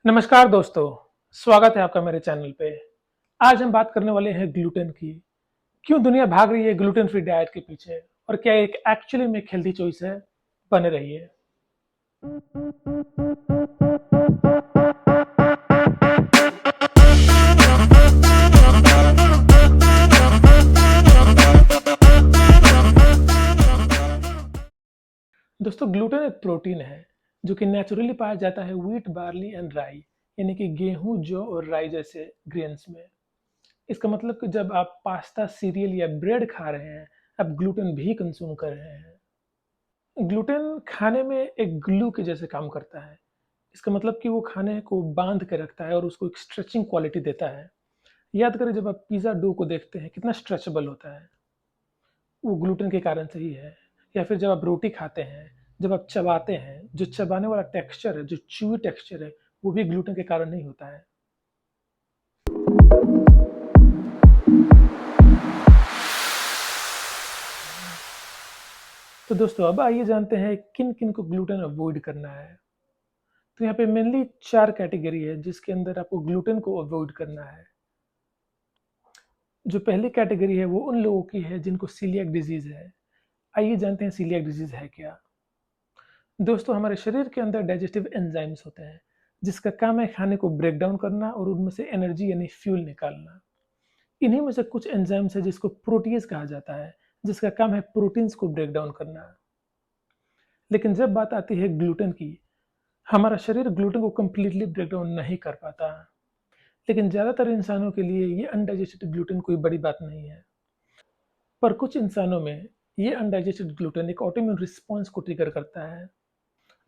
नमस्कार दोस्तों, स्वागत है आपका मेरे चैनल पे। आज हम बात करने वाले हैं ग्लूटेन की। क्यों दुनिया भाग रही है ग्लूटेन फ्री डाइट के पीछे और क्या एक एक्चुअली में एक हेल्दी चॉइस है? बने रहिए। दोस्तों, ग्लूटेन एक प्रोटीन है जो कि नेचुरली पाया जाता है व्हीट, बार्ली एंड राई, यानी कि गेहूं, जौ और राई जैसे ग्रेन्स में। इसका मतलब कि जब आप पास्ता, सीरियल या ब्रेड खा रहे हैं, आप ग्लूटेन भी कंज्यूम कर रहे हैं। ग्लूटेन खाने में एक ग्लू के जैसे काम करता है। इसका मतलब कि वो खाने को बांध के रखता है और उसको एक स्ट्रेचिंग क्वालिटी देता है। याद करें, जब आप पिज़्ज़ा डो को देखते हैं कितना स्ट्रेचेबल होता है, वो ग्लूटेन के कारण से ही है। या फिर जब आप रोटी खाते हैं, जब आप चबाते हैं, जो चबाने वाला टेक्सचर है, जो च्यूई टेक्सचर है, वो भी ग्लूटेन के कारण नहीं होता है। तो दोस्तों, अब आइए जानते हैं किन किन को ग्लूटेन अवॉइड करना है। तो यहाँ पे मेनली 4 कैटेगरी है जिसके अंदर आपको ग्लूटेन को अवॉइड करना है। जो पहली कैटेगरी है वो उन लोगों की है जिनको सीलिएक डिजीज है। आइए जानते हैं सीलिएक डिजीज है क्या। दोस्तों, हमारे शरीर के अंदर डाइजेस्टिव एंजाइम्स होते हैं जिसका काम है खाने को ब्रेक डाउन करना और उनमें से एनर्जी यानी फ्यूल निकालना। इन्हीं में से कुछ एंजाइम्स है जिसको प्रोटीज कहा जाता है, जिसका काम है प्रोटीन्स को ब्रेक डाउन करना। लेकिन जब बात आती है ग्लूटेन की, हमारा शरीर ग्लूटेन को कम्प्लीटली ब्रेक डाउन नहीं कर पाता। लेकिन ज़्यादातर इंसानों के लिए ये अनडाइजेस्टेड ग्लूटेन कोई बड़ी बात नहीं है। पर कुछ इंसानों में ये अनडाइजेस्टेड ग्लूटेन एक ऑटोइम्यून रिस्पॉन्स को ट्रिगर करता है।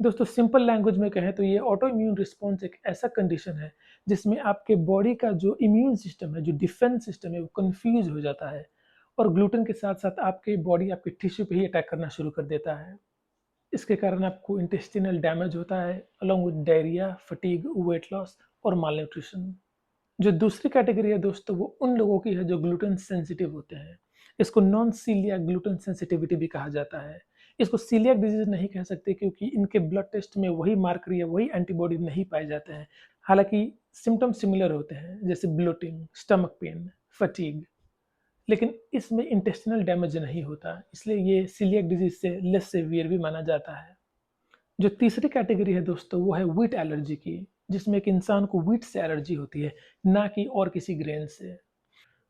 दोस्तों, सिंपल लैंग्वेज में कहें तो ये ऑटो इम्यून रिस्पॉन्स एक ऐसा कंडीशन है जिसमें आपके बॉडी का जो इम्यून सिस्टम है, जो डिफेंस सिस्टम है, वो कंफ्यूज हो जाता है और ग्लूटेन के साथ साथ आपके बॉडी आपके टिश्यू पे ही अटैक करना शुरू कर देता है। इसके कारण आपको इंटेस्टिनल डैमेज होता है along with diarrhoea, fatigue, weight loss और माल न्यूट्रिशन। जो दूसरी कैटेगरी है दोस्तों, वो उन लोगों की है जो ग्लूटेन सेंसिटिव होते हैं। इसको नॉन सीलियाक ग्लूटेन सेंसिटिविटी भी कहा जाता है। इसको सीलियाक डिजीज नहीं कह सकते क्योंकि इनके ब्लड टेस्ट में वही मार्कर या वही एंटीबॉडी नहीं पाए जाते हैं। हालांकि सिम्टम्स सिमिलर होते हैं, जैसे ब्लोटिंग, स्टमक पेन, फटीग, लेकिन इसमें इंटेस्टिनल डैमेज नहीं होता, इसलिए ये सीलियाक डिजीज से लेस सेवियर भी माना जाता है। जो तीसरी कैटेगरी है दोस्तों, वो है व्हीट एलर्जी की, जिसमें एक इंसान को व्हीट से एलर्जी होती है, ना कि और किसी ग्रेन से।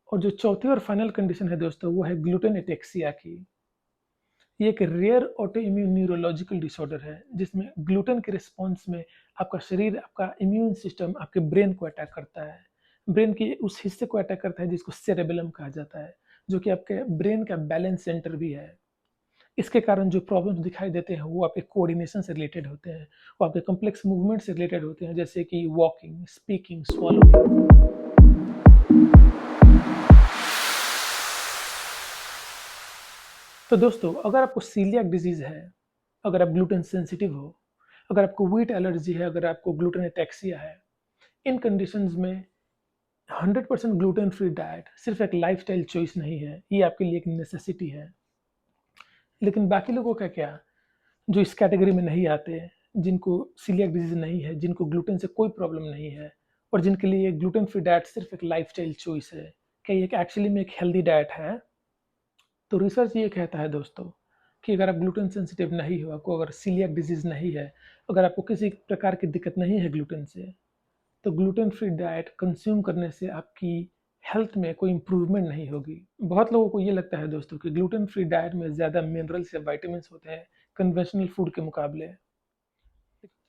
और जो चौथी और फाइनल कंडीशन है दोस्तों, वो है ग्लूटेन एटेक्सिया की। ये एक rare auto immune neurological disorder है जिसमें ग्लूटेन के रिस्पॉन्स में आपका शरीर, आपका इम्यून सिस्टम आपके ब्रेन को अटैक करता है। ब्रेन के उस हिस्से को अटैक करता है जिसको सेरेबेलम कहा जाता है, जो कि आपके ब्रेन का बैलेंस सेंटर भी है। इसके कारण जो प्रॉब्लम्स दिखाई देते हैं वो आपके कोऑर्डिनेशन से रिलेटेड होते हैं, वो आपके कॉम्प्लेक्स मूवमेंट से रिलेटेड होते हैं, जैसे कि वॉकिंग, स्पीकिंग, swallowing। तो दोस्तों, अगर आपको सीलियाक डिजीज है, अगर आप ग्लूटेन सेंसिटिव हो, अगर आपको व्हीट एलर्जी है, अगर आपको ग्लूटेन एटेक्सिया है, इन कंडीशंस में 100% ग्लूटेन फ्री डाइट सिर्फ एक लाइफस्टाइल चॉइस नहीं है, ये आपके लिए एक नेसेसिटी है। लेकिन बाकी लोगों का क्या, जो इस कैटेगरी में नहीं आते, जिनको सीलियाक डिजीज नहीं है, जिनको ग्लूटेन से कोई प्रॉब्लम नहीं है और जिनके लिए ग्लूटेन फ्री डाइट सिर्फ एक लाइफस्टाइल चॉइस है, क्या ये एक्चुअली में एक हेल्दी डाइट है? तो रिसर्च ये कहता है दोस्तों कि अगर आप ग्लूटेन सेंसिटिव नहीं हो, आपको अगर सीलियाक डिजीज नहीं है, अगर आपको किसी प्रकार की दिक्कत नहीं है ग्लूटेन से, तो ग्लूटेन फ्री डाइट कंज्यूम करने से आपकी हेल्थ में कोई इंप्रूवमेंट नहीं होगी। बहुत लोगों को ये लगता है दोस्तों कि ग्लूटेन फ्री डाइट में ज़्यादा मिनरल्स या विटामिन्स होते हैं कन्वेंशनल फूड के मुकाबले,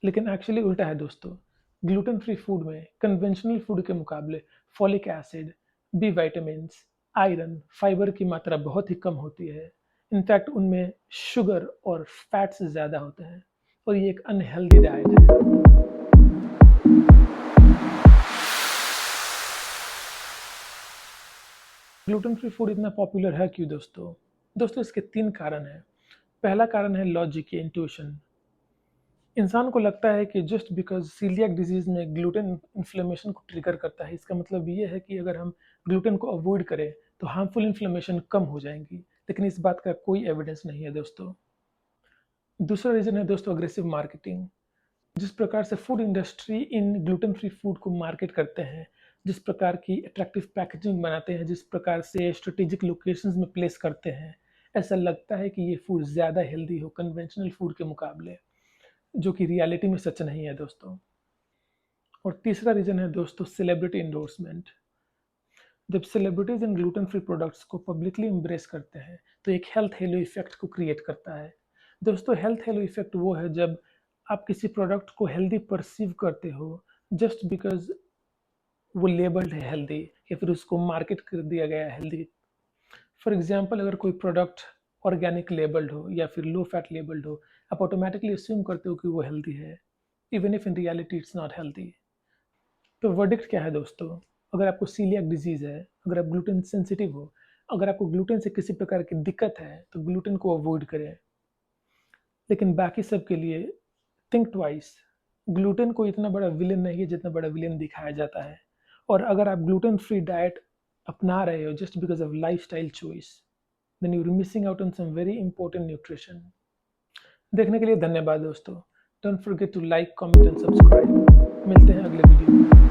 लेकिन एक्चुअली उल्टा है दोस्तों। ग्लूटेन फ्री फूड में कन्वेंशनल फूड के मुकाबले folic acid, B vitamins, iron, fibre की मात्रा बहुत ही कम होती है। इनफैक्ट उनमें शुगर और फैट्स ज़्यादा होते हैं और ये एक अनहेल्दी डाइट है। ग्लूटेन फ्री फूड इतना पॉपुलर है क्यों दोस्तों? दोस्तों, इसके 3 कारण हैं। पहला कारण है लॉजिक या इंट्यूशन। इंसान को लगता है कि जस्ट बिकॉज सीलियाक डिजीज में ग्लूटेन इन्फ्लेमेशन को ट्रिगर करता है, इसका मतलब ये है कि अगर हम ग्लूटेन को अवॉइड करें तो हार्मफुल इन्फ्लेमेशन कम हो जाएंगी, लेकिन इस बात का कोई एविडेंस नहीं है दोस्तों। दूसरा रीज़न है दोस्तों अग्रेसिव मार्केटिंग। जिस प्रकार से food industry in gluten free food को मार्केट करते हैं, जिस प्रकार की अट्रैक्टिव पैकेजिंग बनाते हैं, जिस प्रकार से स्ट्रेटेजिक लोकेशंस में प्लेस करते हैं, ऐसा लगता है कि ये फूड ज़्यादा हेल्दी हो कन्वेंशनल फूड के मुकाबले, जो कि रियलिटी में सच नहीं है दोस्तों। और तीसरा रीज़न है दोस्तों सेलिब्रिटी इंडोर्समेंट। जब सेलिब्रिटीज इन ग्लूटेन फ्री प्रोडक्ट्स को पब्लिकली एम्ब्रेस करते हैं तो एक हेल्थ हेलो इफेक्ट को क्रिएट करता है। दोस्तों हेल्थ हेलो इफेक्ट वो है जब आप किसी प्रोडक्ट को हेल्दी परसीव करते हो जस्ट बिकॉज वो लेबल्ड है हेल्दी या फिर उसको मार्केट कर दिया गया है हेल्दी। फॉर एग्जाम्पल अगर कोई प्रोडक्ट ऑर्गेनिक लेबल्ड हो या फिर लो फैट लेबल्ड हो, आप ऑटोमेटिकली अस्यूम करते हो कि वो हेल्दी है even if in reality it's not healthy. तो वर्डिक्ट क्या है दोस्तों? अगर आपको सीलियक डिजीज है, अगर आप ग्लूटेन सेंसिटिव हो, अगर आपको ग्लूटेन से किसी प्रकार की दिक्कत है तो ग्लूटेन को अवॉइड करें। लेकिन बाकी सब के लिए थिंक ट्वाइस। ग्लूटेन को इतना बड़ा विलेन नहीं है जितना बड़ा विलेन दिखाया जाता है। और अगर आप ग्लूटेन फ्री डाइट अपना रहे हो just because of life style choice, then you are missing out on some very important nutrition. देखने के लिए धन्यवाद दोस्तों। Don't forget to like, comment and subscribe. मिलते हैं अगले वीडियो में।